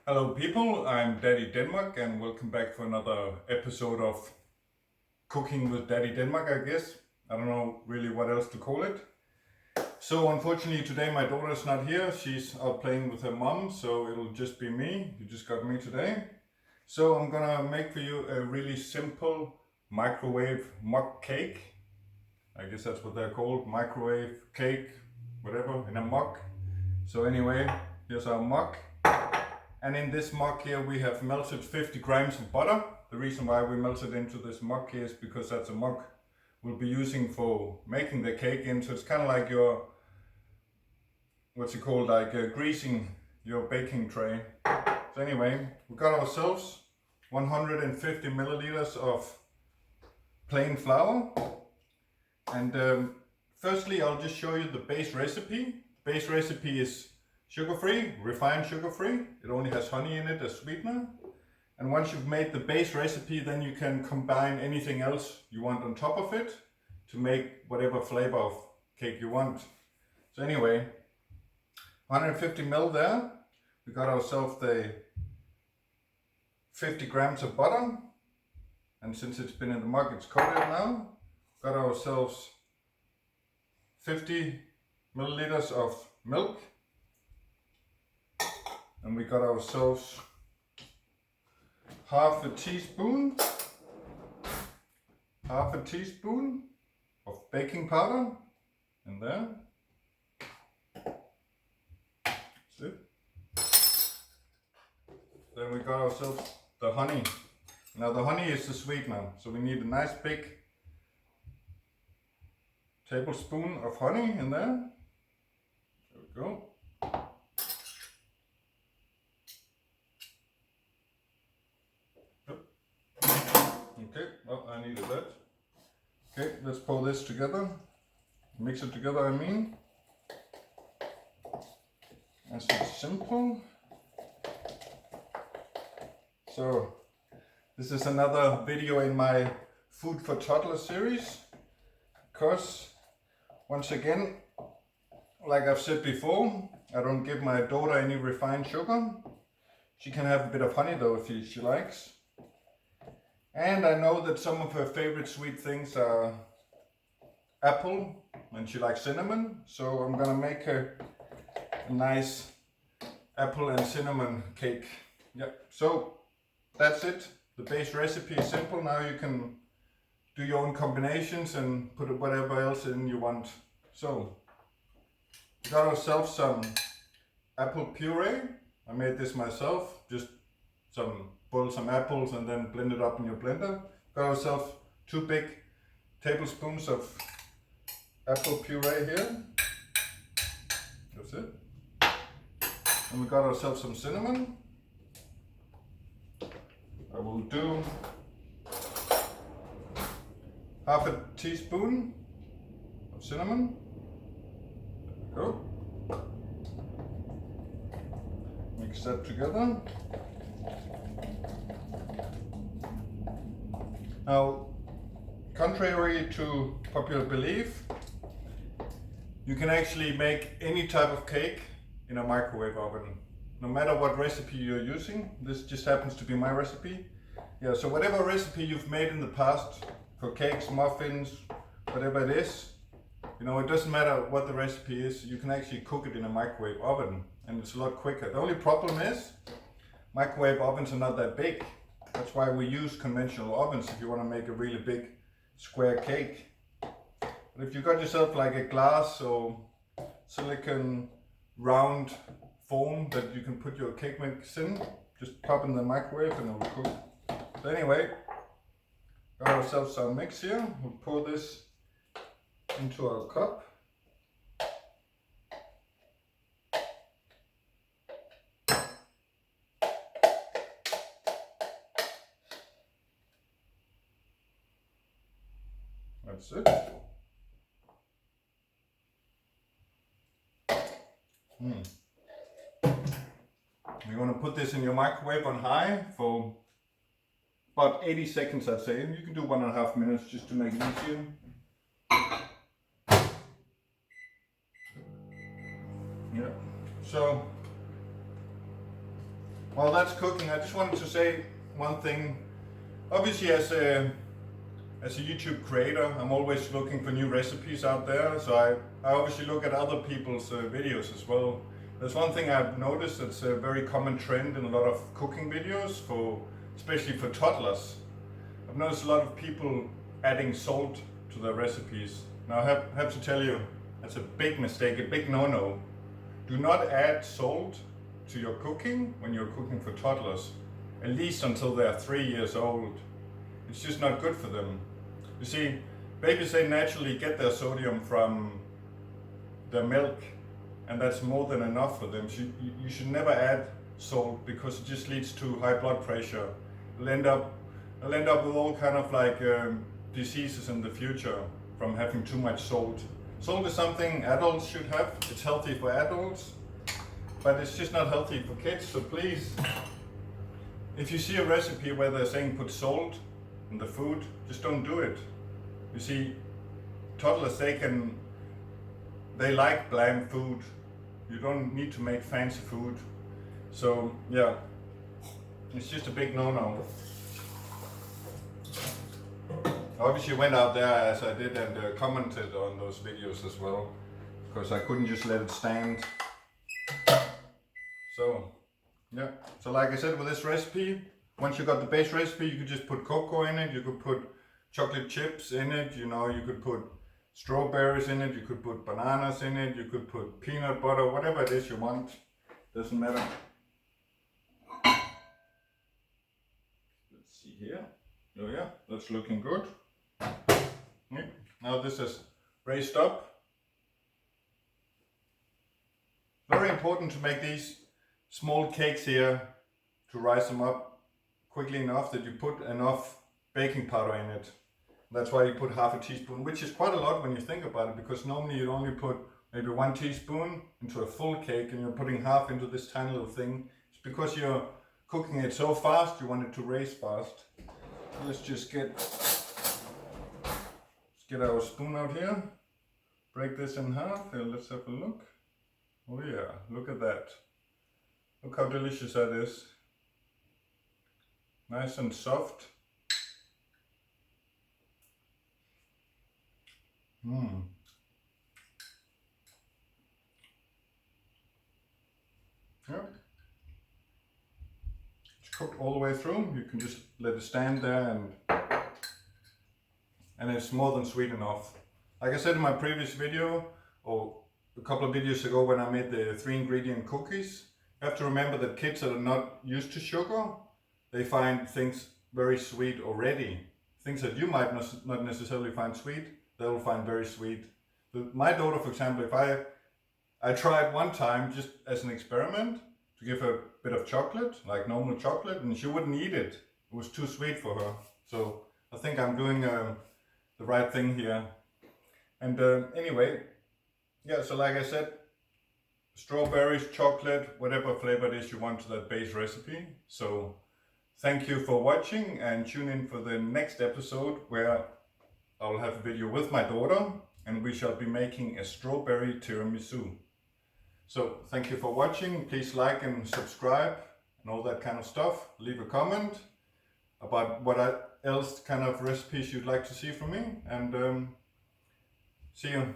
Hello people, I'm Daddy Denmark and welcome back for another episode of Cooking with Daddy Denmark, I guess. I don't know really what else to call it. So unfortunately today my daughter's not here. She's out playing with her mom, so it'll just be me. You just got me today. So I'm gonna make for you a really simple microwave mug cake. I guess that's what they're called, microwave cake, whatever, in a mug. So anyway, here's our mug. And in this mug here we have melted 50 grams of butter. The reason why we melted into this mug here is because that's a mug we'll be using for making the cake in. So it's kind of like your, what's it called, like greasing your baking tray. So anyway, we got ourselves 150 milliliters of plain flour. And firstly I'll just show you the base recipe. Base recipe is sugar-free, refined sugar-free. It only has honey in it as sweetener. And once you've made the base recipe, then you can combine anything else you want on top of it to make whatever flavor of cake you want. So anyway, 150 ml there. We got ourselves the 50 grams of butter. And since it's been in the mug, it's coated now. Got ourselves 50 milliliters of milk. And we got ourselves half a teaspoon of baking powder in there. That's it. Then we got ourselves the honey. Now the honey is the sweetener, so we need a nice big tablespoon of honey in there. There we go. Okay, well, I needed that. Okay, let's pour this together. Mix it together, I mean. That's so simple. So, this is another video in my Food for Toddlers series. Because, once again, like I've said before, I don't give my daughter any refined sugar. She can have a bit of honey though if she likes. And I know that some of her favorite sweet things are apple, and she likes cinnamon. So I'm gonna make her a nice apple and cinnamon cake. Yeah, so that's it. The base recipe is simple. Now you can do your own combinations and put whatever else in you want. So we got ourselves some apple puree. I made this myself, just boil some apples and then blend it up in your blender. Got ourselves 2 big tablespoons of apple puree here. That's it. And we got ourselves some cinnamon. I will do half a teaspoon of cinnamon. There we go. Mix that together. Now, contrary to popular belief, you can actually make any type of cake in a microwave oven. No matter what recipe you're using, this just happens to be my recipe. Yeah, so whatever recipe you've made in the past for cakes, muffins, whatever it is, you know, it doesn't matter what the recipe is, you can actually cook it in a microwave oven and it's a lot quicker. The only problem is microwave ovens are not that big. That's why we use conventional ovens if you want to make a really big square cake. But if you got yourself like a glass or silicone round form that you can put your cake mix in, just pop in the microwave and it will cook. So anyway, got ourselves our mix here. We'll pour this into our cup. That's it. You're going to put this in your microwave on high for about 80 seconds, I'd say. You can do 1.5 minutes just to make it easier. Yeah. So While that's cooking, I just wanted to say one thing. Obviously, as a YouTube creator, I'm always looking for new recipes out there. So I obviously look at other people's videos as well. There's one thing I've noticed that's a very common trend in a lot of cooking videos, especially for toddlers. I've noticed a lot of people adding salt to their recipes. Now I have to tell you, that's a big mistake, a big no-no. Do not add salt to your cooking when you're cooking for toddlers, at least until they're 3 years old. It's just not good for them. You see, babies, they naturally get their sodium from their milk, and that's more than enough for them. So you should never add salt, because it just leads to high blood pressure. It'll end up with all kind of like diseases in the future from having too much salt. Salt is something adults should have. It's healthy for adults, but it's just not healthy for kids. So please, if you see a recipe where they're saying put salt in the food, just don't do it. You see, toddlers, they like bland food. You don't need to make fancy food. So yeah, it's just a big no-no. I obviously went out there as I did and commented on those videos as well, because I couldn't just let it stand. So yeah, so like I said, with this recipe, once you got the base recipe, you could just put cocoa in it, you could put chocolate chips in it, you know, you could put strawberries in it, you could put bananas in it, you could put peanut butter, whatever it is you want, doesn't matter. Let's see here. Oh yeah, that's looking good. Yeah. Now this is raised up. Very important to make these small cakes here, to rise them up quickly enough that you put enough baking powder in it. That's why you put half a teaspoon, which is quite a lot when you think about it, because normally you'd only put maybe 1 teaspoon into a full cake, and you're putting half into this tiny little thing. It's because you're cooking it so fast, you want it to raise fast. Let's just get our spoon out here, break this in half. Here, let's have a look. Oh yeah, look at that. Look how delicious that is. Nice and soft. Yeah. It's cooked all the way through. You can just let it stand there, and it's more than sweet enough. Like I said in my previous video, or a couple of videos ago when I made the 3-ingredient cookies, you have to remember that kids that are not used to sugar, they find things very sweet already. Things that you might not necessarily find sweet, they will find very sweet. My daughter, for example, if I tried one time just as an experiment to give her a bit of chocolate, like normal chocolate, and she wouldn't eat it. It was too sweet for her. So I think I'm doing the right thing here. And anyway, yeah, so like I said, strawberries, chocolate, whatever flavor it is you want to that base recipe. So thank you for watching, and tune in for the next episode where I'll have a video with my daughter, and we shall be making a strawberry tiramisu. So thank you for watching. Please like and subscribe and all that kind of stuff. Leave a comment about what else kind of recipes you'd like to see from me, and see you.